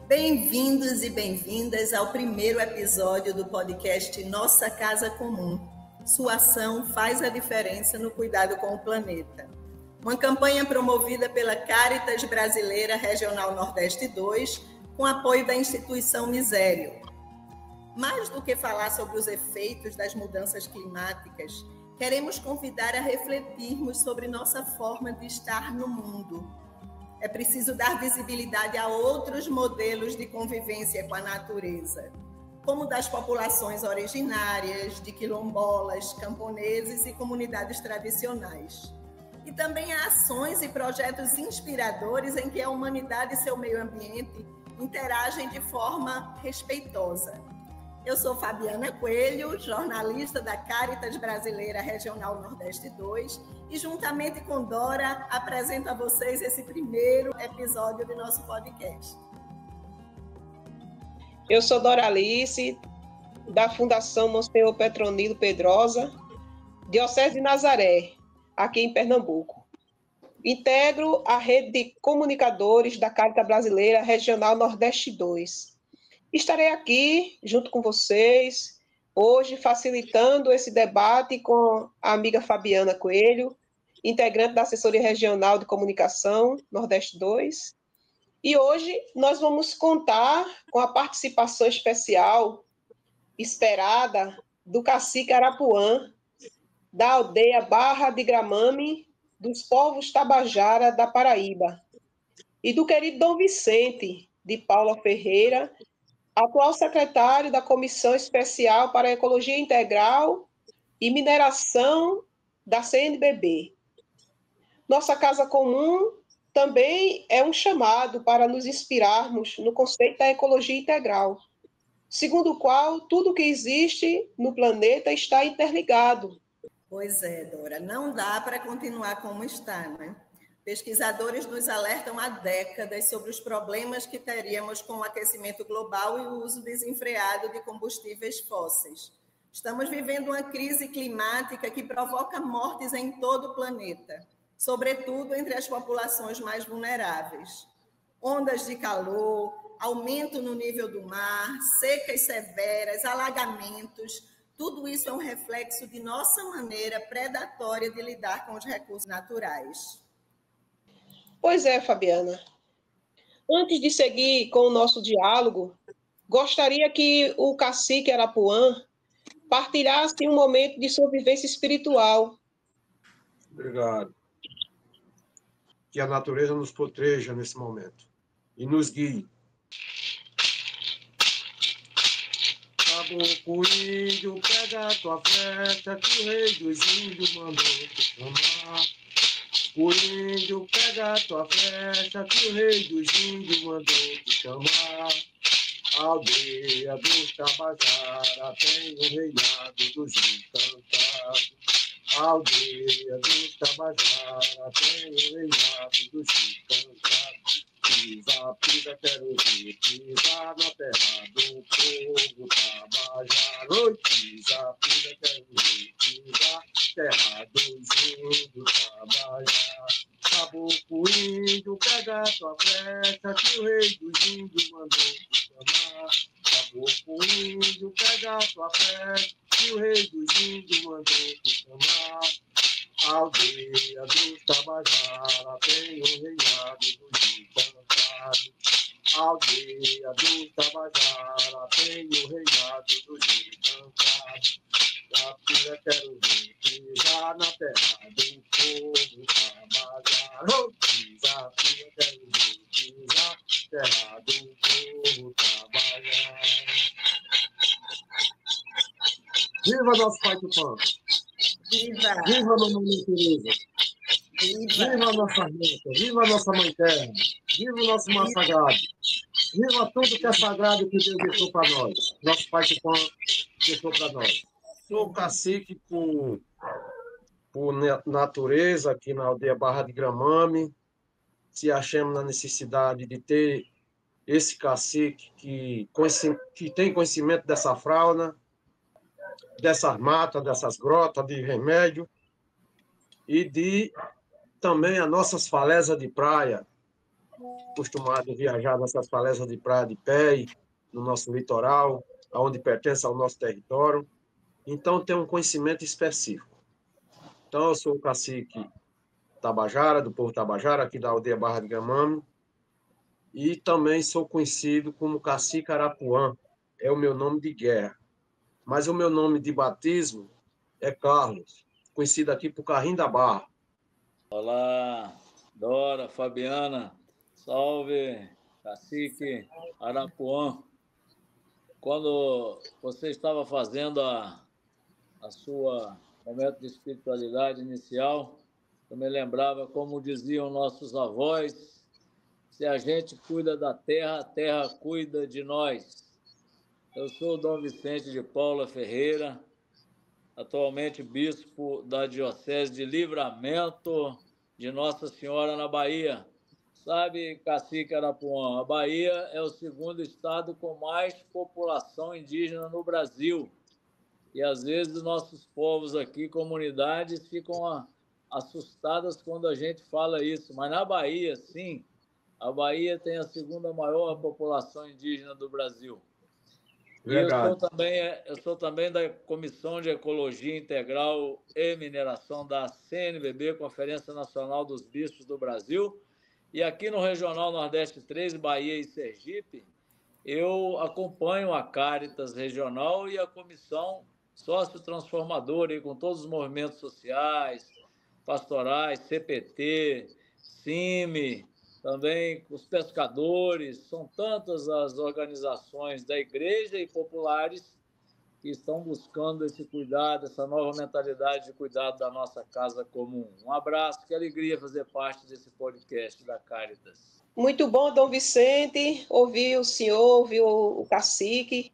Bem-vindos e bem-vindas ao primeiro episódio do podcast Nossa Casa Comum. Sua ação faz a diferença no cuidado com o planeta. Uma campanha promovida pela Cáritas Brasileira Regional Nordeste 2, com apoio da instituição Misério. Mais do que falar sobre os efeitos das mudanças climáticas, queremos convidar a refletirmos sobre nossa forma de estar no mundo. É preciso dar visibilidade a outros modelos de convivência com a natureza, como das populações originárias, de quilombolas, camponeses e comunidades tradicionais. E também há ações e projetos inspiradores em que a humanidade e seu meio ambiente interagem de forma respeitosa. Eu sou Fabiana Coelho, jornalista da Cáritas Brasileira Regional Nordeste 2 e, juntamente com Dora, apresento a vocês esse primeiro episódio do nosso podcast. Eu sou Dora Alice, da Fundação Monsenhor Petronilo Pedrosa, Diocese de Nazaré, aqui em Pernambuco. Integro a rede de comunicadores da Cáritas Brasileira Regional Nordeste 2. Estarei aqui, junto com vocês, hoje facilitando esse debate com a amiga Fabiana Coelho, integrante da Assessoria Regional de Comunicação Nordeste 2. E hoje nós vamos contar com a participação especial, esperada, do cacique Arapuã, da aldeia Barra de Gramame, dos povos Tabajara da Paraíba, e do querido Dom Vicente de Paula Ferreira, atual secretário da Comissão Especial para a Ecologia Integral e Mineração da CNBB. Nossa Casa Comum também é um chamado para nos inspirarmos no conceito da ecologia integral, segundo o qual tudo que existe no planeta está interligado. Pois é, Dora, não dá para continuar como está, né? Pesquisadores nos alertam há décadas sobre os problemas que teríamos com o aquecimento global e o uso desenfreado de combustíveis fósseis. Estamos vivendo uma crise climática que provoca mortes em todo o planeta, sobretudo entre as populações mais vulneráveis. Ondas de calor, aumento no nível do mar, secas severas, alagamentos, tudo isso é um reflexo de nossa maneira predatória de lidar com os recursos naturais. Pois é, Fabiana. Antes de seguir com o nosso diálogo, gostaria que o cacique Arapuã partilhasse um momento de sua vivência espiritual. Obrigado. Que a natureza nos proteja nesse momento e nos guie. Caboclo índio, pega a tua flecha, que o rei dos índios mandou te chamar. O índio, pega a tua flecha, que o rei dos índios mandou te chamar. A aldeia dos Tabajara tem o reinado dos encantados. A aldeia dos Tabajara tem o reinado dos encantados. Pisa, pisa, quero ver, pisa na terra do povo Tabajara. Oi, pisa, pisa, quero ver, pisa, terra dos índios Tabajara. Caboclo índio, pega a tua flecha, que o rei dos índios mandou te chamar. Caboclo índio, pega a tua flecha, que o rei dos índios mandou te chamar. A aldeia dos Tabajara tem o reinado dos encantados. A aldeia dos Tabajara tem o reinado dos encantados. A filha quero ver pisar na terra do povo Tabajara. Pisar, filha quero ver pisar na terra do povo Tabajara. Viva nosso Pai Tupã! Viva! Viva a Mamãe Teresa! Viva! Viva a nossa reta! Viva a nossa Mãe Terra! Viva o nosso mar sagrado! Viva tudo que é sagrado que Deus deixou para nós! Nosso Pai Tupã deixou para nós. Sou cacique por natureza aqui na aldeia Barra de Gramame. Se achamos na necessidade de ter esse cacique que tem conhecimento dessa fauna, dessas matas, dessas grotas de remédio e de também as nossas falésias de praia, acostumado a viajar nessas falésias de praia de pé, no nosso litoral, aonde pertence ao nosso território. Então, tenho um conhecimento específico. Então, eu sou o cacique Tabajara, do povo Tabajara, aqui da aldeia Barra de Gamame, e também sou conhecido como Cacique Arapuã, é o meu nome de guerra. Mas o meu nome de batismo é Carlos, conhecido aqui por Carrinho da Barra. Olá, Dora, Fabiana, salve, Cacique Arapuã. Quando você estava fazendo a sua momento de espiritualidade inicial, eu me lembrava como diziam nossos avós: se a gente cuida da terra, a terra cuida de nós. Eu sou Dom Vicente de Paula Ferreira, atualmente bispo da Diocese de Livramento de Nossa Senhora, na Bahia. Sabe, Cacique Arapuã, a Bahia é o segundo estado com mais população indígena no Brasil. E, às vezes, nossos povos aqui, comunidades, ficam assustadas quando a gente fala isso. Mas na Bahia, sim, a Bahia tem a segunda maior população indígena do Brasil. Verdade. E eu sou também da Comissão de Ecologia Integral e Mineração da CNBB, Conferência Nacional dos Bispos do Brasil. E aqui no Regional Nordeste 3, Bahia e Sergipe, eu acompanho a Caritas Regional e a Comissão Sócio-Transformadora, com todos os movimentos sociais, pastorais, CPT, CIMI, também os pescadores. São tantas as organizações da igreja e populares que estão buscando esse cuidado, essa nova mentalidade de cuidado da nossa casa comum. Um abraço, que alegria fazer parte desse podcast da Caritas. Muito bom, Dom Vicente, ouvir o senhor, ouvir o cacique.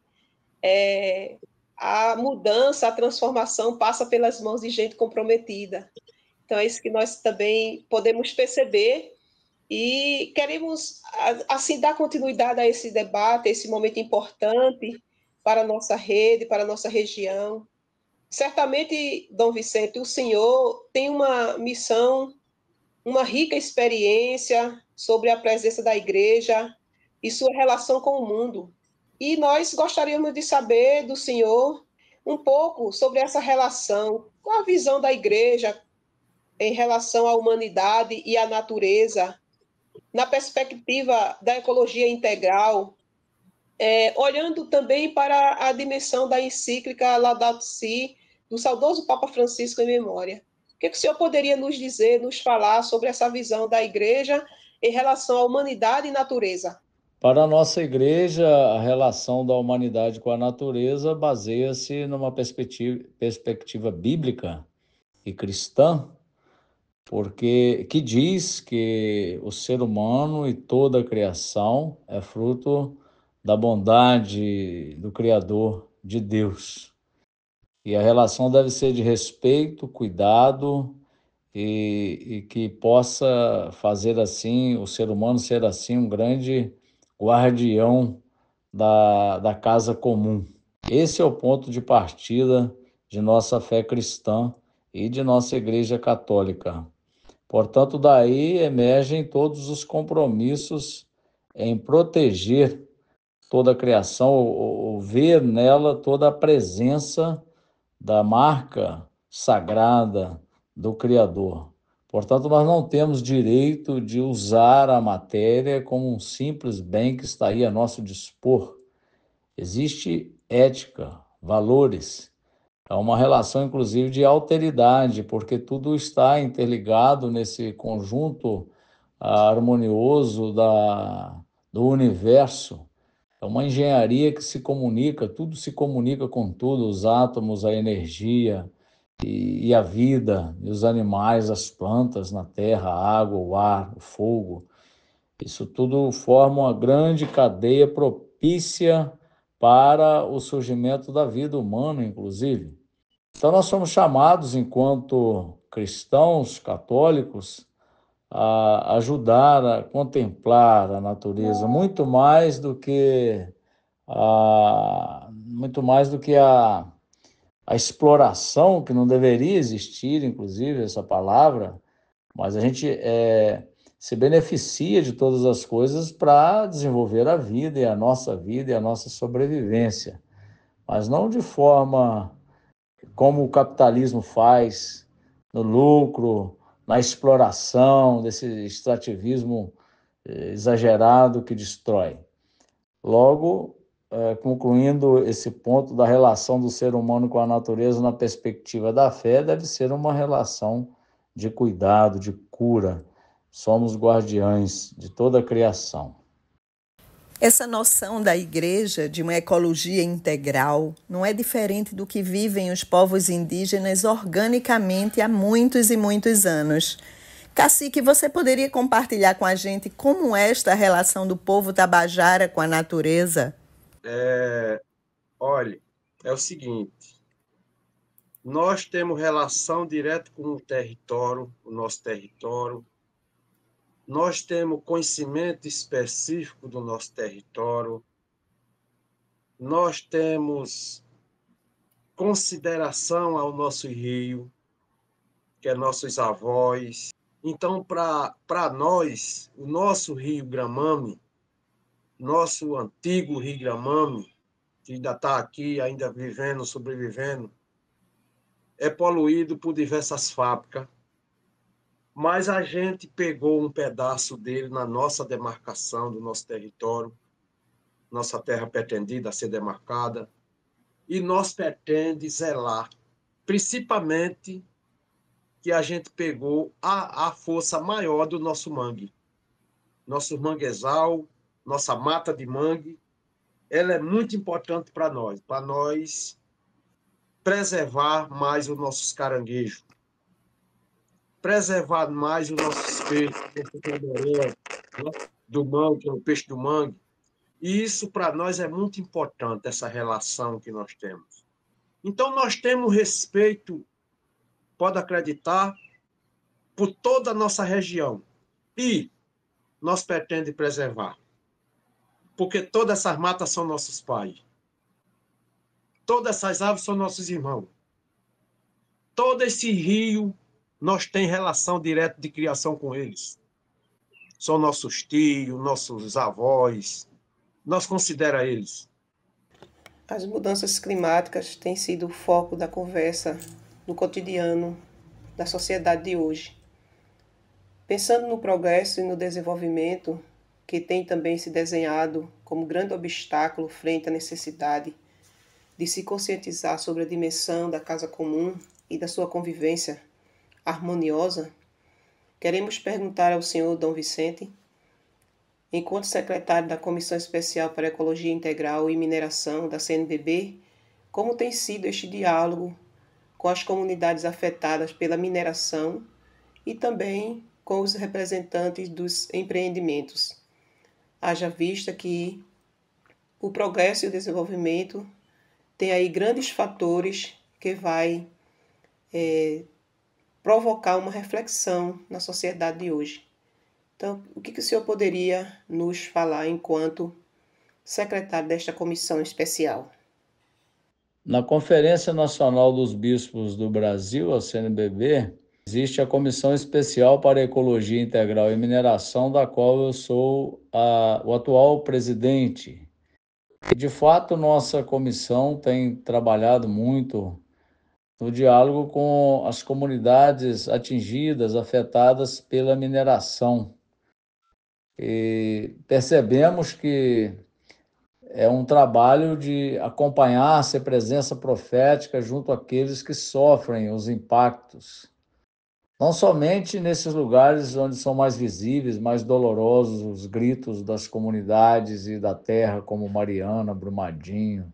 A mudança, a transformação passa pelas mãos de gente comprometida. Então, é isso que nós também podemos perceber e queremos, assim, dar continuidade a esse debate, a esse momento importante para a nossa rede, para a nossa região. Certamente, Dom Vicente, o senhor tem uma missão, uma rica experiência sobre a presença da igreja e sua relação com o mundo. E nós gostaríamos de saber do senhor um pouco sobre essa relação, qual a visão da igreja em relação à humanidade e à natureza, na perspectiva da ecologia integral, olhando também para a dimensão da encíclica Laudato Si, do saudoso Papa Francisco em memória. O que o senhor poderia nos dizer, nos falar sobre essa visão da igreja em relação à humanidade e natureza? Para a nossa igreja, a relação da humanidade com a natureza baseia-se numa perspectiva bíblica e cristã, porque que diz que o ser humano e toda a criação é fruto da bondade do Criador, de Deus. E a relação deve ser de respeito, cuidado e que possa fazer assim, o ser humano ser assim um grande guardião da casa comum. Esse é o ponto de partida de nossa fé cristã e de nossa Igreja Católica. Portanto, daí emergem todos os compromissos em proteger toda a criação, ou ver nela toda a presença da marca sagrada do Criador. Portanto, nós não temos direito de usar a matéria como um simples bem que está aí a nosso dispor. Existe ética, valores. É uma relação, inclusive, de alteridade, porque tudo está interligado nesse conjunto harmonioso do universo. É uma engenharia que se comunica, tudo se comunica com tudo, os átomos, a energia e a vida, e os animais, as plantas na terra, a água, o ar, o fogo. Isso tudo forma uma grande cadeia propícia para o surgimento da vida humana, inclusive. Então, nós somos chamados, enquanto cristãos católicos, a ajudar a contemplar a natureza muito mais do que a exploração, que não deveria existir, inclusive, essa palavra, mas a gente se beneficia de todas as coisas para desenvolver a vida e a nossa sobrevivência, mas não de forma como o capitalismo faz, no lucro, na exploração, desse extrativismo exagerado que destrói. Logo, concluindo esse ponto da relação do ser humano com a natureza na perspectiva da fé, deve ser uma relação de cuidado, de cura. Somos guardiães de toda a criação. Essa noção da igreja de uma ecologia integral não é diferente do que vivem os povos indígenas organicamente há muitos e muitos anos. Cacique, você poderia compartilhar com a gente como é esta relação do povo tabajara com a natureza? Olha, é o seguinte, nós temos relação direta com o território, o nosso território, nós temos conhecimento específico do nosso território, nós temos consideração ao nosso rio, que é nossos avós. Então, para nós, o nosso rio Gramame, nosso antigo rio Gramame, que ainda está aqui, ainda vivendo, sobrevivendo, é poluído por diversas fábricas, mas a gente pegou um pedaço dele na nossa demarcação do nosso território, nossa terra pretendida a ser demarcada, e nós pretende zelar, principalmente que a gente pegou a força maior do nosso mangue. Nosso manguezal, nossa mata de mangue, ela é muito importante para nós preservar mais os nossos caranguejos, preservar mais os nossos peixes, do mangue, que é o peixe do mangue. E isso, para nós, é muito importante, essa relação que nós temos. Então, nós temos respeito, pode acreditar, por toda a nossa região. E nós pretendemos preservar. Porque todas essas matas são nossos pais. Todas essas árvores são nossos irmãos. Todo esse rio, nós temos relação direta de criação com eles. São nossos tios, nossos avós. Nós consideramos eles. As mudanças climáticas têm sido o foco da conversa no cotidiano da sociedade de hoje. Pensando no progresso e no desenvolvimento, que tem também se desenhado como grande obstáculo frente à necessidade de se conscientizar sobre a dimensão da casa comum e da sua convivência harmoniosa, queremos perguntar ao senhor Dom Vicente, enquanto secretário da Comissão Especial para Ecologia Integral e Mineração da CNBB, como tem sido este diálogo com as comunidades afetadas pela mineração e também com os representantes dos empreendimentos. Haja vista que o progresso e o desenvolvimento tem aí grandes fatores que vai provocar uma reflexão na sociedade de hoje. Então, o que o senhor poderia nos falar enquanto secretário desta comissão especial? Na Conferência Nacional dos Bispos do Brasil, a CNBB, existe a Comissão Especial para Ecologia Integral e Mineração, da qual eu sou o atual presidente. De fato, nossa comissão tem trabalhado muito no diálogo com as comunidades atingidas, afetadas pela mineração. E percebemos que é um trabalho de acompanhar, ser presença profética junto àqueles que sofrem os impactos. Não somente nesses lugares onde são mais visíveis, mais dolorosos os gritos das comunidades e da terra, como Mariana, Brumadinho,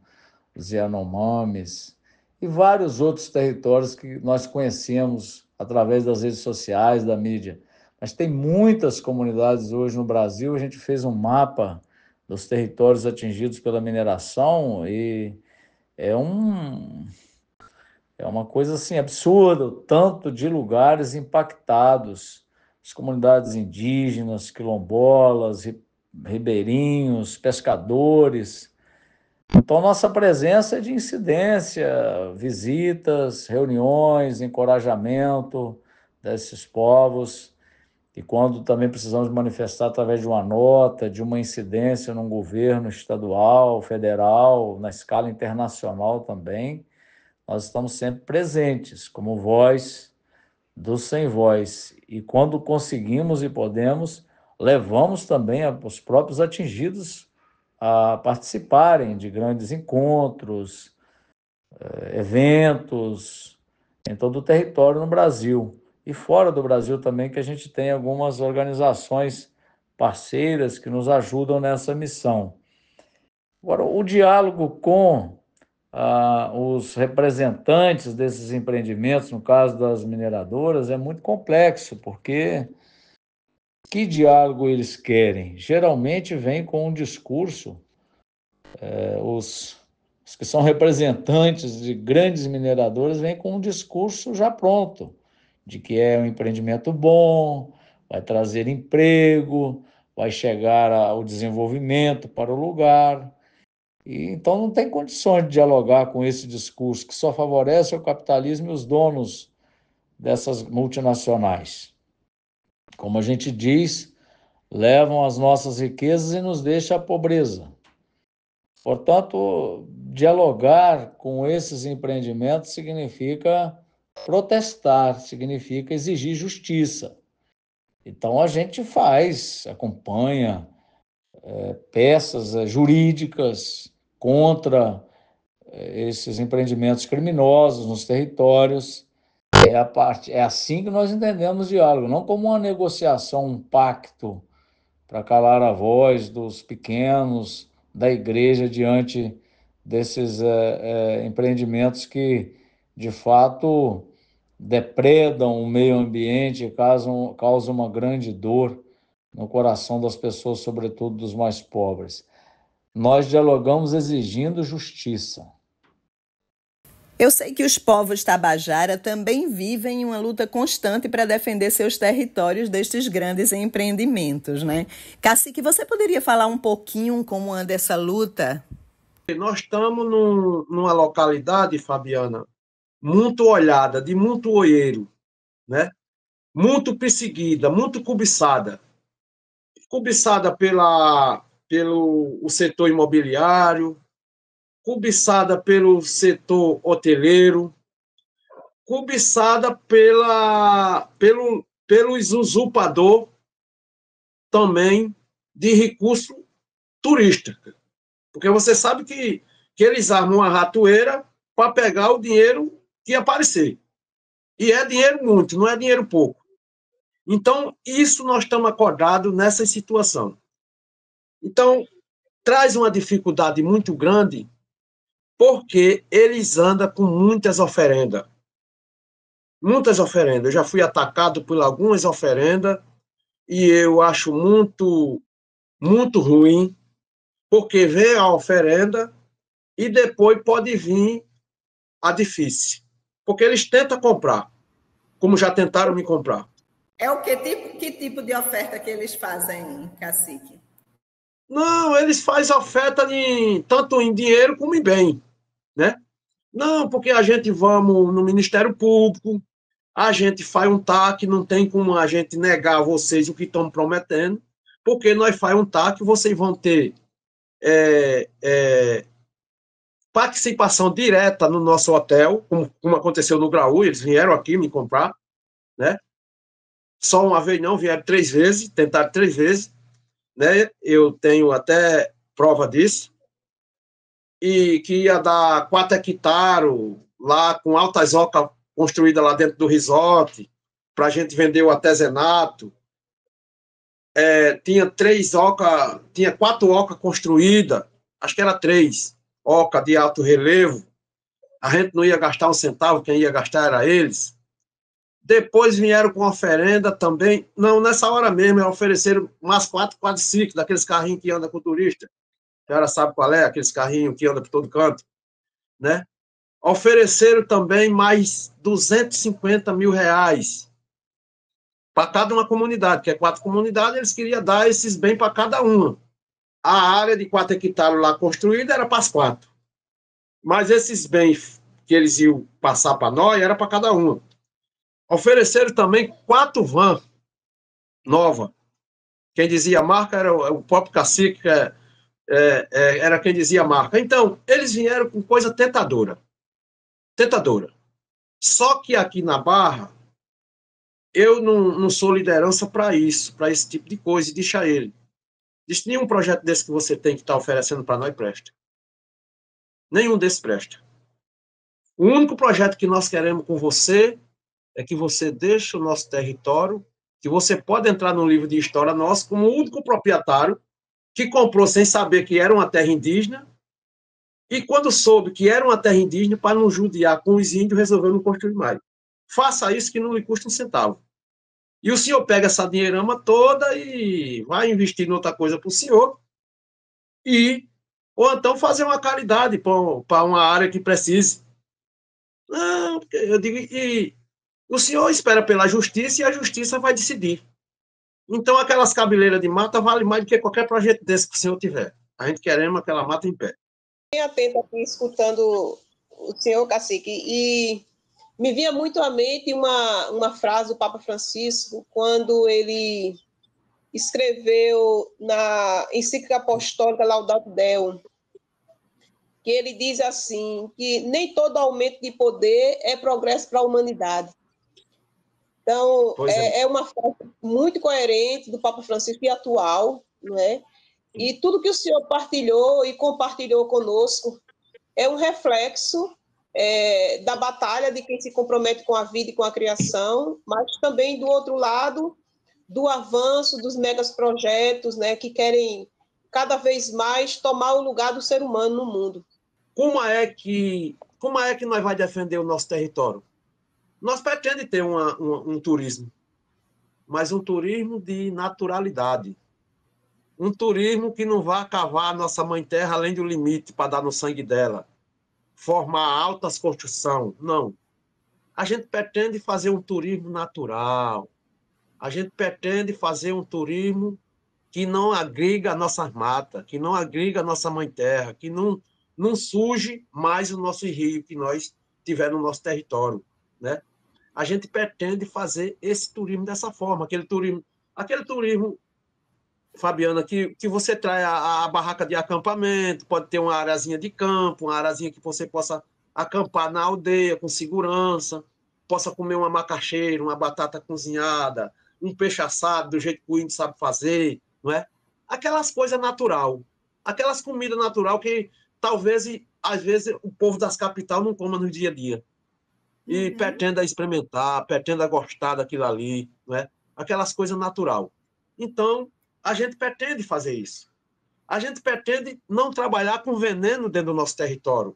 os Yanomamis e vários outros territórios que nós conhecemos através das redes sociais, da mídia. Mas tem muitas comunidades hoje no Brasil, a gente fez um mapa dos territórios atingidos pela mineração e é uma coisa assim absurda, o tanto de lugares impactados, as comunidades indígenas, quilombolas, ribeirinhos, pescadores. Então, nossa presença é de incidência, visitas, reuniões, encorajamento desses povos. e quando também precisamos manifestar através de uma nota, de uma incidência num governo estadual, federal, na escala internacional também, nós estamos sempre presentes como voz dos sem voz. E quando conseguimos e podemos, levamos também os próprios atingidos a participarem de grandes encontros, eventos em todo o território no Brasil. E fora do Brasil também, que a gente tem algumas organizações parceiras que nos ajudam nessa missão. Agora, o diálogo com os representantes desses empreendimentos, no caso das mineradoras, é muito complexo, porque que diálogo eles querem? Geralmente vem com um discurso, os que são representantes de grandes mineradoras vêm com um discurso já pronto, de que é um empreendimento bom, vai trazer emprego, vai chegar ao desenvolvimento para o lugar. E, então não tem condições de dialogar com esse discurso que só favorece o capitalismo e os donos dessas multinacionais. Como a gente diz, levam as nossas riquezas e nos deixam a pobreza. Portanto, dialogar com esses empreendimentos significa protestar, significa exigir justiça. Então a gente acompanha peças jurídicas contra esses empreendimentos criminosos nos territórios. É assim que nós entendemos diálogo, não como uma negociação, um pacto para calar a voz dos pequenos, da igreja diante desses empreendimentos que, de fato, depredam o meio ambiente e causam uma grande dor no coração das pessoas, sobretudo dos mais pobres. Nós dialogamos exigindo justiça. Eu sei que os povos tabajara também vivem uma luta constante para defender seus territórios destes grandes empreendimentos, né? Cacique, você poderia falar um pouquinho como anda essa luta? Nós estamos numa localidade, Fabiana, muito olhada, de muito olheiro, né? Muito perseguida, muito cobiçada. Cobiçada pelo o setor imobiliário, cobiçada pelo setor hoteleiro, cobiçada pelos usurpadores também de recurso turístico. Porque você sabe que eles armam uma ratoeira para pegar o dinheiro que aparecer. E é dinheiro muito, não é dinheiro pouco. Então, isso nós estamos acordados nessa situação. Então, traz uma dificuldade muito grande, porque eles andam com muitas oferendas. Muitas oferendas. Eu já fui atacado por algumas oferendas e eu acho muito, muito ruim, porque vem a oferenda e depois pode vir a difícil. Porque eles tentam comprar, como já tentaram me comprar. É o que tipo de oferta que eles fazem, Cacique? Não, eles fazem oferta tanto em dinheiro como em bem, né? Não, porque a gente vamos no Ministério Público, a gente faz um TAC, não tem como a gente negar a vocês o que estão prometendo, porque nós faz um TAC, vocês vão ter participação direta no nosso hotel, como aconteceu no Graú, eles vieram aqui me comprar, né? Só uma vez não, vieram 3 vezes, tentaram 3 vezes, né? Eu tenho até prova disso, e que ia dar 4 hectares lá, com altas ocas construídas lá dentro do resort, para a gente vender o artesanato. Tinha 4 ocas construídas, acho que era 3 ocas de alto relevo. A gente não ia gastar um centavo, quem ia gastar era eles. Depois vieram com oferenda também. Não, nessa hora mesmo, ofereceram umas 4 quadriciclos, daqueles carrinhos que andam com o turista. A senhora sabe qual é, aqueles carrinhos que andam por todo canto, né? Ofereceram também mais 250 mil reais para cada uma comunidade, que é 4 comunidades, eles queriam dar esses bens para cada uma. A área de 4 hectares lá construída era para as 4. Mas esses bens que eles iam passar para nós era para cada uma. Ofereceram também 4 vans nova. Quem dizia a marca era o próprio cacique, era quem dizia a marca. Então, eles vieram com coisa tentadora. Tentadora. Só que aqui na Barra, eu não sou liderança para isso, para esse tipo de coisa, e deixa ele. Diz, nenhum projeto desse que você tem que estar oferecendo para nós presta. Nenhum desses presta. O único projeto que nós queremos com você é que você deixe o nosso território, que você pode entrar no livro de história nosso como o único proprietário que comprou sem saber que era uma terra indígena, e quando soube que era uma terra indígena, para não judiar com os índios, resolveu não construir mais. Faça isso que não lhe custa um centavo. E o senhor pega essa dinheirama toda e vai investir em outra coisa para o senhor, ou então fazer uma caridade para uma área que precise. Não, eu digo, e o senhor espera pela justiça e a justiça vai decidir. Então, aquelas cabeleiras de mata vale mais do que qualquer projeto desse que o senhor tiver. A gente queremos aquela mata em pé. Bem atento aqui, escutando o senhor cacique, e me vinha muito à mente uma frase do Papa Francisco, quando ele escreveu na encíclica apostólica Laudato Deum, que ele diz assim, que nem todo aumento de poder é progresso para a humanidade. Então, é uma frase muito coerente do Papa Francisco e atual, não é? E tudo que o senhor partilhou e compartilhou conosco é um reflexo da batalha de quem se compromete com a vida e com a criação, mas também, do outro lado, do avanço dos megaprojetos, né, que querem cada vez mais tomar o lugar do ser humano no mundo. Como é que nós vamos defender o nosso território? Nós pretendemos ter um turismo, mas um turismo de naturalidade. Um turismo que não vá cavar a nossa mãe terra além do limite para dar no sangue dela. Formar altas construções. Não. A gente pretende fazer um turismo natural. A gente pretende fazer um turismo que não agriga a nossa mata, que não agriga a nossa mãe terra, que não suje mais o nosso rio que nós tivermos no nosso território, né? A gente pretende fazer esse turismo dessa forma, aquele turismo, Fabiana, que você traz a barraca de acampamento, pode ter uma arazinha de campo, uma arazinha que você possa acampar na aldeia com segurança, possa comer uma macaxeira, uma batata cozinhada, um peixe assado do jeito que o índio sabe fazer, não é? Aquelas coisas natural, aquelas comidas natural que talvez, às vezes, o povo das capitais não coma no dia a dia. E pretenda experimentar, pretenda gostar daquilo ali, não é? Aquelas coisas natural. Então, a gente pretende fazer isso. A gente pretende não trabalhar com veneno dentro do nosso território.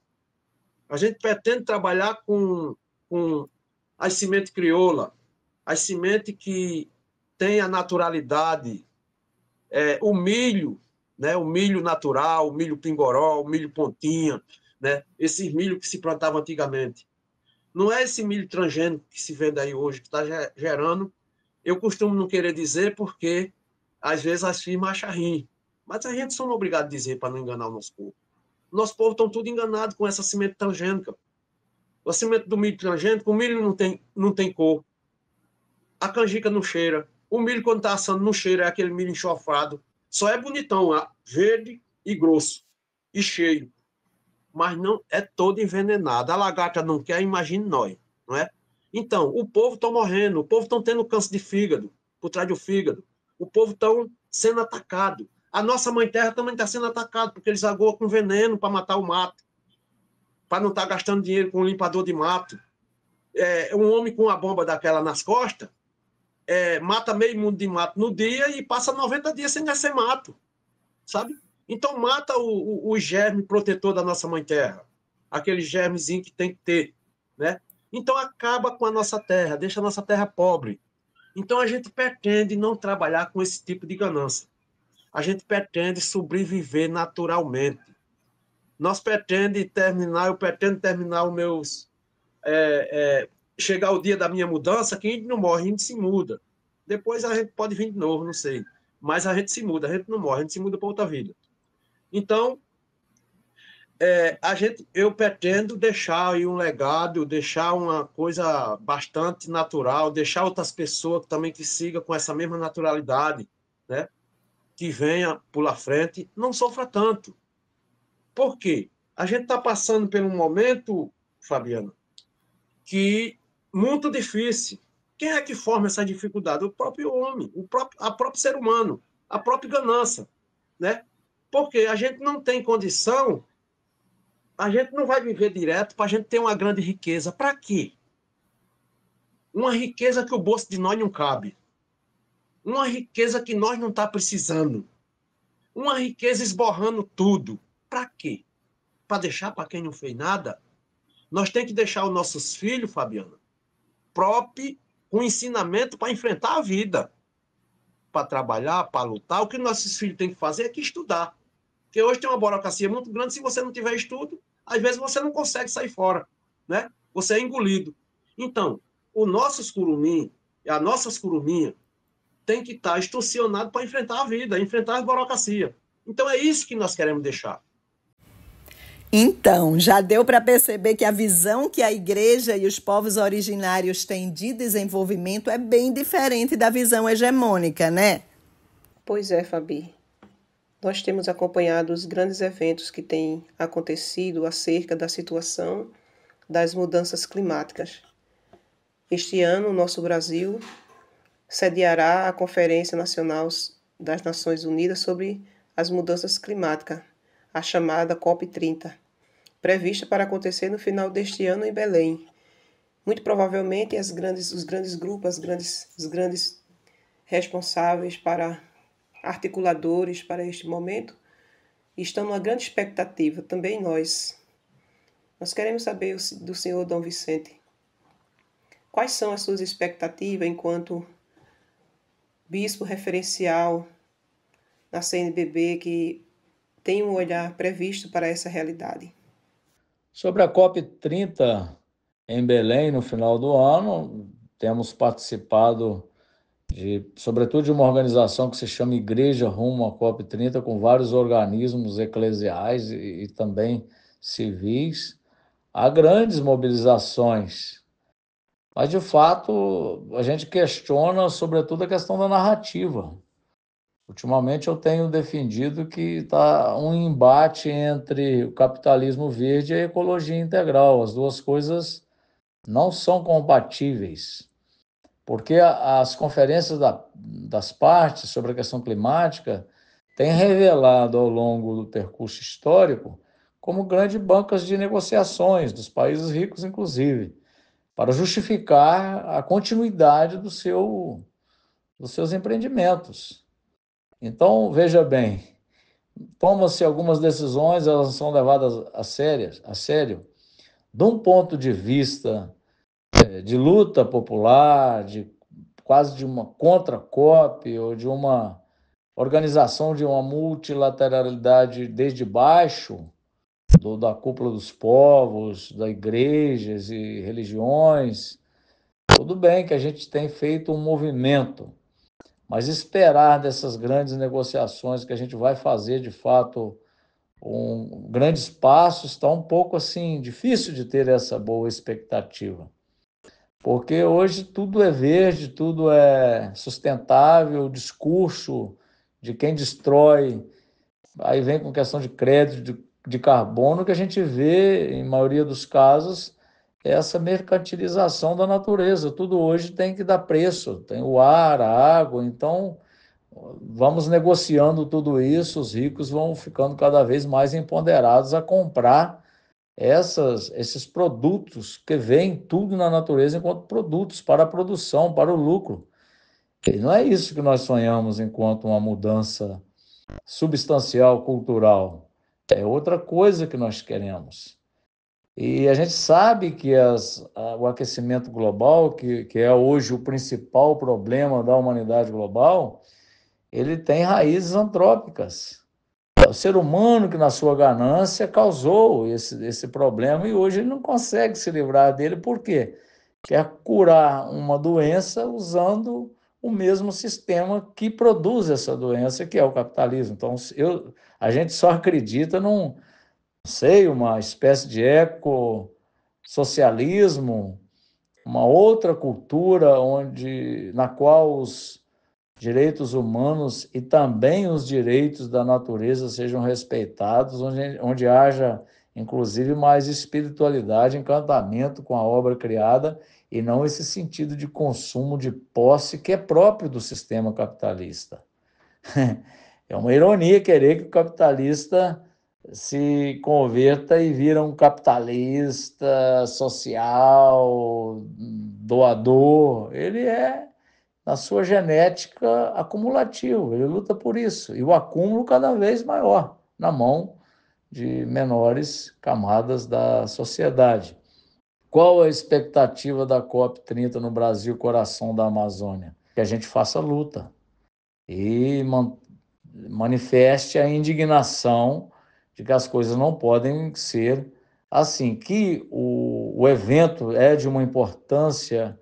A gente pretende trabalhar com as sementes crioula, as sementes que têm a naturalidade, o milho, né? O milho natural, o milho pingoró, o milho pontinha, né? Esses milho que se plantavam antigamente. Não é esse milho transgênico que se vende aí hoje, que está gerando. Eu costumo não querer dizer porque, às vezes, as firmas acham ruim. Mas a gente somos obrigados a dizer para não enganar o nosso povo. O nosso povo está tudo enganado com essa semente transgênica. O semente do milho transgênico, o milho não tem cor. A canjica não cheira. O milho, quando está assando, não cheira. É aquele milho enxofrado. Só é bonitão, verde e grosso. E cheio. Mas não é todo envenenado. A lagarta não quer, imagine nós, não é? Então, o povo está morrendo, o povo está tendo câncer de fígado, por trás do fígado. O povo está sendo atacado. A nossa mãe terra também está sendo atacada, porque eles aguam com veneno para matar o mato, para não estar gastando dinheiro com um limpador de mato. Um homem com uma bomba daquela nas costas, mata meio mundo de mato no dia e passa 90 dias sem nascer mato, sabe? Então, mata o germe protetor da nossa mãe terra, aquele germezinho que tem que ter, né? Então, acaba com a nossa terra, deixa a nossa terra pobre. Então, a gente pretende não trabalhar com esse tipo de ganância. A gente pretende sobreviver naturalmente. Eu pretendo terminar os meus... chegar o dia da minha mudança, que a gente não morre, a gente se muda. Depois a gente pode vir de novo, não sei. Mas a gente se muda, a gente não morre, a gente se muda para outra vida. Então, eu pretendo deixar aí um legado, deixar uma coisa bastante natural, deixar outras pessoas também que sigam com essa mesma naturalidade, né? Que venha pela frente, não sofra tanto. Por quê? A gente está passando por um momento, Fabiana, que muito difícil. Quem é que forma essa dificuldade? O próprio homem, a próprio ser humano, a própria ganância, né? Porque a gente não tem condição, a gente não vai viver direto para a gente ter uma grande riqueza. Para quê? Uma riqueza que o bolso de nós não cabe. Uma riqueza que nós não está precisando. Uma riqueza esborrando tudo. Para quê? Para deixar para quem não fez nada? Nós temos que deixar os nossos filhos, Fabiana, próprio, com ensinamento para enfrentar a vida, para trabalhar, para lutar. O que nossos filhos têm que fazer é que estudar. Porque hoje tem uma burocracia muito grande, se você não tiver estudo, às vezes você não consegue sair fora, né? Você é engolido. Então, os nossos curumim, as nossas curuminhas, tem que estar instrucionado para enfrentar a vida, enfrentar a burocracia. Então, é isso que nós queremos deixar. Então, já deu para perceber que a visão que a igreja e os povos originários têm de desenvolvimento é bem diferente da visão hegemônica, né? Pois é, Fabi. Nós temos acompanhado os grandes eventos que têm acontecido acerca da situação das mudanças climáticas. Este ano, o nosso Brasil sediará a Conferência Nacional das Nações Unidas sobre as Mudanças Climáticas, a chamada COP30, prevista para acontecer no final deste ano em Belém. Muito provavelmente os grandes grupos, os grandes responsáveis articuladores para este momento, estão numa grande expectativa, também nós. Nós queremos saber do senhor Dom Vicente, quais são as suas expectativas enquanto bispo referencial na CNBB que tem um olhar previsto para essa realidade? Sobre a COP30 em Belém, no final do ano, temos participado, sobretudo, de uma organização que se chama Igreja Rumo à COP30, com vários organismos eclesiais e também civis. Há grandes mobilizações, mas, de fato, a gente questiona, sobretudo, a questão da narrativa. Ultimamente eu tenho defendido que está um embate entre o capitalismo verde e a ecologia integral. As duas coisas não são compatíveis, porque as conferências das partes sobre a questão climática têm revelado ao longo do percurso histórico como grandes bancas de negociações, dos países ricos inclusive, para justificar a continuidade dos seus empreendimentos. Então, veja bem, tomam-se algumas decisões, elas são levadas a sério, de um ponto de vista de luta popular, quase de uma contra-COP, ou de uma organização de uma multilateralidade desde baixo, da cúpula dos povos, das igrejas e religiões. Tudo bem que a gente tem feito um movimento, mas esperar dessas grandes negociações que a gente vai fazer, de fato, grandes passos, está um pouco assim, difícil de ter essa boa expectativa. Porque hoje tudo é verde, tudo é sustentável, o discurso de quem destrói, aí vem com questão de crédito de carbono, que a gente vê, em maioria dos casos, é essa mercantilização da natureza. Tudo hoje tem que dar preço, tem o ar, a água, então vamos negociando tudo isso, os ricos vão ficando cada vez mais empoderados a comprar esses produtos que vêm tudo na natureza enquanto produtos para a produção, para o lucro. E não é isso que nós sonhamos enquanto uma mudança substancial cultural. É outra coisa que nós queremos. E a gente sabe que o aquecimento global, que é hoje o principal problema da humanidade global, ele tem raízes antrópicas. É o ser humano que, na sua ganância, causou esse problema e hoje ele não consegue se livrar dele. Por quê? Quer curar uma doença usando o mesmo sistema que produz essa doença, que é o capitalismo. Então, a gente só acredita sei, uma espécie de ecossocialismo, uma outra cultura na qual os direitos humanos e também os direitos da natureza sejam respeitados, onde haja, inclusive, mais espiritualidade, encantamento com a obra criada e não esse sentido de consumo, de posse que é próprio do sistema capitalista. É uma ironia querer que o capitalista se converta e vira um capitalista social, doador. Ele é, na sua genética, acumulativo, ele luta por isso. E o acúmulo cada vez maior na mão de menores camadas da sociedade. Qual a expectativa da COP30 no Brasil, coração da Amazônia? Que a gente faça luta e manifeste a indignação de que as coisas não podem ser assim, que o evento é de uma importância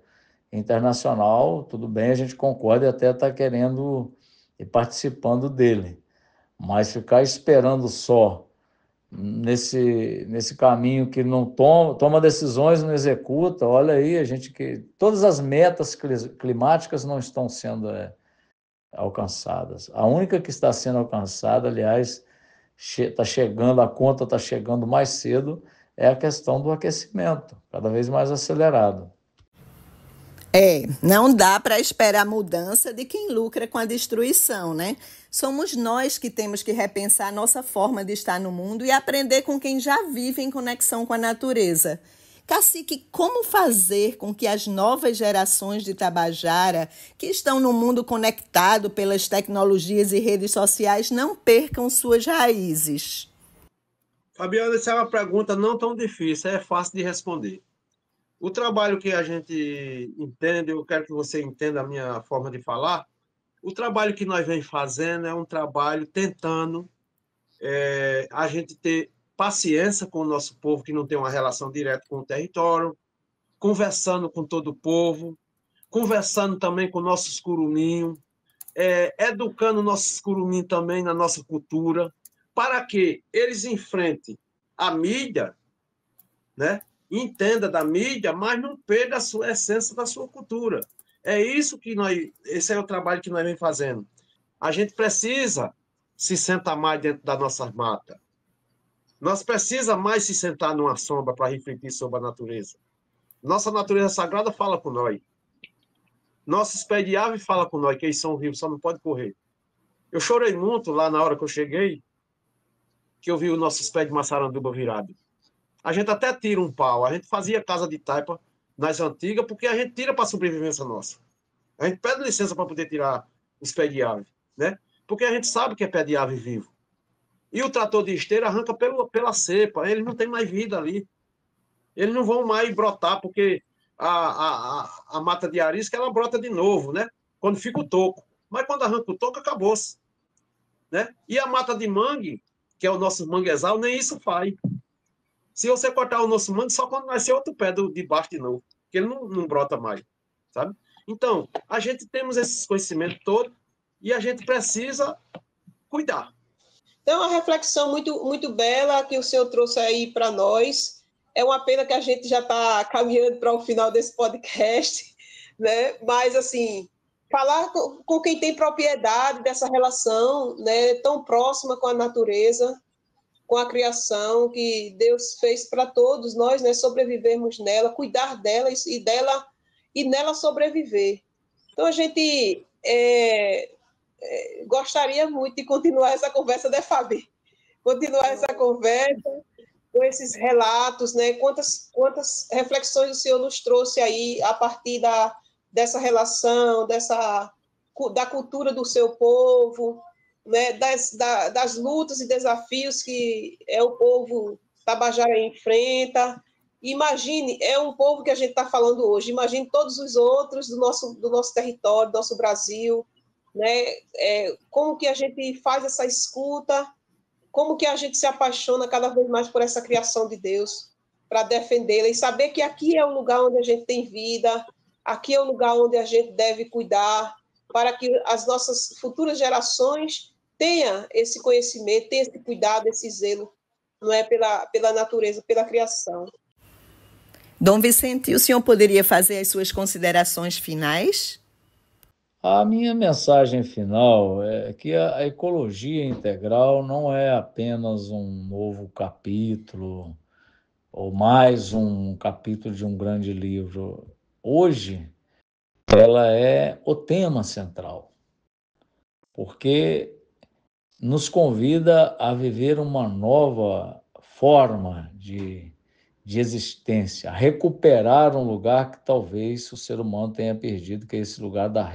internacional, tudo bem, a gente concorda e até está querendo e participando dele, mas ficar esperando só nesse caminho que não toma decisões, não executa, olha aí, a gente que todas as metas climáticas não estão sendo alcançadas. A única que está sendo alcançada, aliás, está chegando, a conta está chegando mais cedo, é a questão do aquecimento, cada vez mais acelerado. Não dá para esperar a mudança de quem lucra com a destruição, né? Somos nós que temos que repensar a nossa forma de estar no mundo e aprender com quem já vive em conexão com a natureza. Cacique, como fazer com que as novas gerações de Tabajara, que estão no mundo conectado pelas tecnologias e redes sociais, não percam suas raízes? Fabiana, essa é uma pergunta não tão difícil, é fácil de responder. O trabalho que a gente entende, eu quero que você entenda a minha forma de falar, o trabalho que nós vem fazendo é um trabalho tentando a gente ter paciência com o nosso povo, que não tem uma relação direta com o território, conversando com todo o povo, conversando também com nossos curuminhos, educando nossos curuminhos também na nossa cultura, para que eles enfrentem a mídia, né? Entenda da mídia, mas não perda a sua essência da sua cultura. Esse é o trabalho que nós vem fazendo. A gente precisa se sentar mais dentro da nossa mata. Nós precisamos mais se sentar numa sombra para refletir sobre a natureza. Nossa natureza sagrada fala com nós. Nossos pés de ave fala com nós, que eles são vivos, só não pode correr. Eu chorei muito lá na hora que eu cheguei, que eu vi os nossos pés de maçaranduba virados. A gente até tira um pau. A gente fazia casa de taipa nas antigas, porque a gente tira para a sobrevivência nossa. A gente pede licença para poder tirar os pés de ave, né? Porque a gente sabe que é pé de ave vivo. E o trator de esteira arranca pela cepa. Eles não têm mais vida ali. Eles não vão mais brotar, porque a mata de arisca, ela brota de novo, né? Quando fica o toco. Mas quando arranca o toco, acabou-se. Né? E a mata de mangue, que é o nosso manguezal, nem isso faz. Se você cortar o nosso mangue, só quando nascer outro pé de baixo de novo, porque ele não brota mais, sabe? Então, a gente temos esses conhecimentos todos e a gente precisa cuidar. Então, uma reflexão muito, muito bela que o senhor trouxe aí para nós. É uma pena que a gente já está caminhando para o final desse podcast, né? Mas, assim, falar com quem tem propriedade dessa relação, né, tão próxima com a natureza, com a criação que Deus fez para todos nós, né, sobrevivermos nela, cuidar dela e nela sobreviver. Então, a gente gostaria muito de continuar essa conversa, né, Fabi? Continuar essa conversa com esses relatos, né? Quantas reflexões o senhor nos trouxe aí a partir dessa relação, da cultura do seu povo, né? Das lutas e desafios que o povo tabajara enfrenta. Imagine, é um povo que a gente está falando hoje, imagine todos os outros do nosso território, do nosso Brasil, né? Como que a gente faz essa escuta, como que a gente se apaixona cada vez mais por essa criação de Deus, para defendê-la e saber que aqui é o lugar onde a gente tem vida, aqui é o lugar onde a gente deve cuidar, para que as nossas futuras gerações tenham esse conhecimento, tenham esse cuidado, esse zelo não é pela natureza, pela criação. Dom Vicente, o senhor poderia fazer as suas considerações finais? A minha mensagem final é que a ecologia integral não é apenas um novo capítulo ou mais um capítulo de um grande livro. Hoje, ela é o tema central, porque nos convida a viver uma nova forma de existência, a recuperar um lugar que talvez o ser humano tenha perdido, que é esse lugar da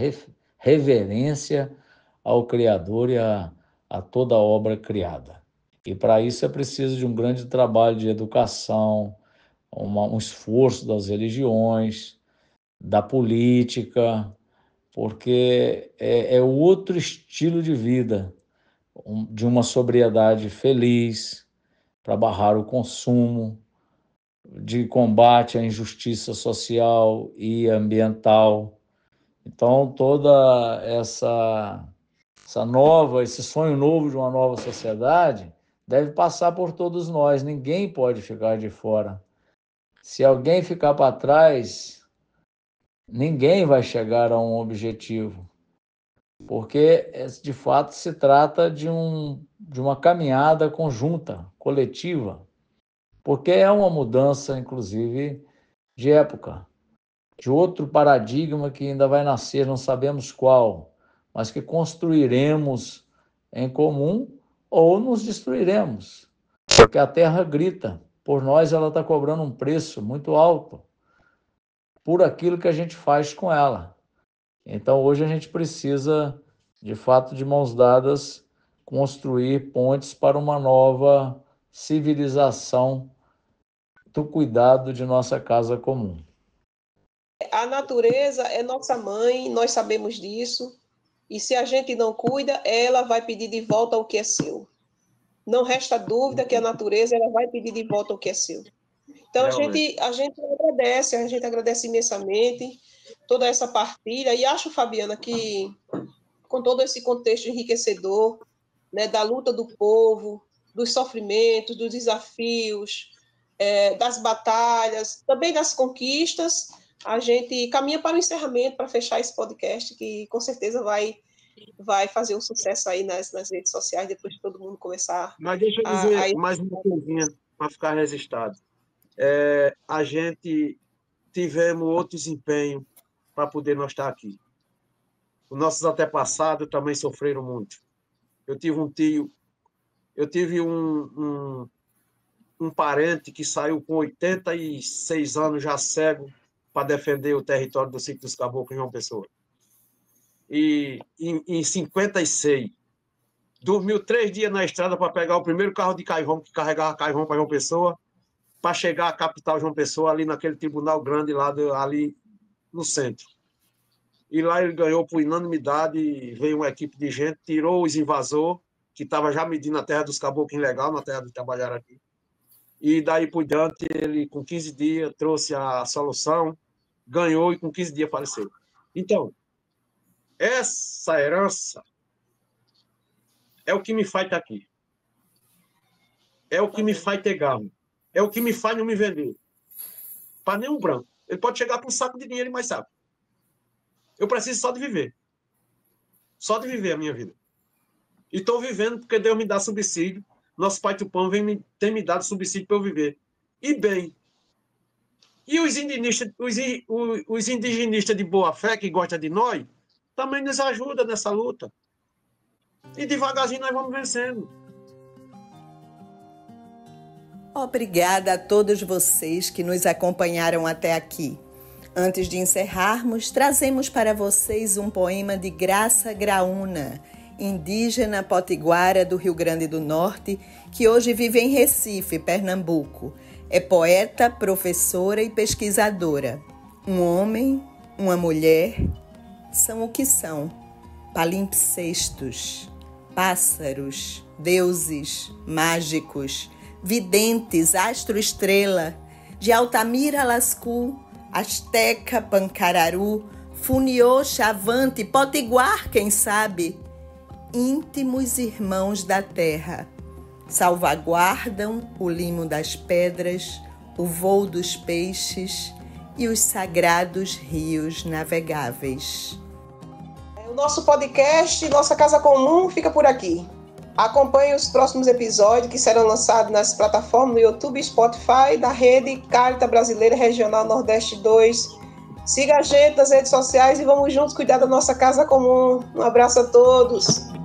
reverência ao Criador e a toda a obra criada. E para isso é preciso de um grande trabalho de educação, um esforço das religiões, da política, porque é outro estilo de vida, de uma sobriedade feliz, para barrar o consumo, de combate à injustiça social e ambiental. Então, toda esse sonho novo de uma nova sociedade deve passar por todos nós. Ninguém pode ficar de fora. Se alguém ficar para trás, ninguém vai chegar a um objetivo, porque de fato se trata de uma caminhada conjunta, coletiva, porque é uma mudança, inclusive, de época, de outro paradigma que ainda vai nascer, não sabemos qual, mas que construiremos em comum ou nos destruiremos, porque a Terra grita, por nós ela está cobrando um preço muito alto por aquilo que a gente faz com ela. Então hoje a gente precisa, de fato, de mãos dadas, construir pontes para uma nova civilização do cuidado de nossa casa comum. A natureza é nossa mãe, nós sabemos disso, e se a gente não cuida, ela vai pedir de volta o que é seu. Não resta dúvida que a natureza ela vai pedir de volta o que é seu. Então, a gente agradece imensamente toda essa partilha, e acho, Fabiana, que com todo esse contexto enriquecedor, né, da luta do povo, dos sofrimentos, dos desafios, das batalhas, também das conquistas, a gente caminha para o encerramento, para fechar esse podcast, que com certeza vai fazer um sucesso aí nas redes sociais, depois de todo mundo começar. Mas deixa eu dizer mais uma coisinha para ficar registrado. A gente tivemos outro desempenho para poder nós estar aqui. Os nossos antepassados também sofreram muito. Eu tive um parente que saiu com 86 anos já cego para defender o território do Sítio dos Caboclos em João Pessoa. E em 56, dormiu 3 dias na estrada para pegar o primeiro carro de Caivão, que carregava Caivão para João Pessoa, para chegar à capital João Pessoa, ali naquele tribunal grande, ali no centro. E lá ele ganhou por unanimidade, veio uma equipe de gente, tirou os invasores, que estava já medindo a terra dos caboclos ilegal, na terra de trabalhar aqui. E daí por diante, ele com 15 dias trouxe a solução, ganhou e com 15 dias faleceu. Então, essa herança é o que me faz estar aqui. É o que me faz ter garro. É o que me faz não me vender. Para nenhum branco. Ele pode chegar com um saco de dinheiro e mais saco. Eu preciso só de viver. Só de viver a minha vida. E estou vivendo porque Deus me dá subsídio. Nosso Pai Tupã tem me dado subsídio para eu viver. E bem. E os indigenistas de boa fé, que gostam de nós, também nos ajudam nessa luta. E devagarzinho nós vamos vencendo. Obrigada a todos vocês que nos acompanharam até aqui. Antes de encerrarmos, trazemos para vocês um poema de Graça Graúna, indígena potiguara do Rio Grande do Norte, que hoje vive em Recife, Pernambuco. É poeta, professora e pesquisadora. Um homem, uma mulher, são o que são. Palimpsestos, pássaros, deuses, mágicos, videntes, astro-estrela, de Altamira a Lascaux, Asteca, Pancararu, Funiô, Chavante, Potiguar, quem sabe? Íntimos irmãos da terra. salvaguardam o limo das pedras, o voo dos peixes e os sagrados rios navegáveis. O nosso podcast, Nossa Casa Comum, fica por aqui. Acompanhe os próximos episódios que serão lançados nas plataformas no YouTube e Spotify da Rede Cáritas Brasileira Regional Nordeste 2. Siga a gente nas redes sociais e vamos juntos cuidar da nossa casa comum. Um abraço a todos.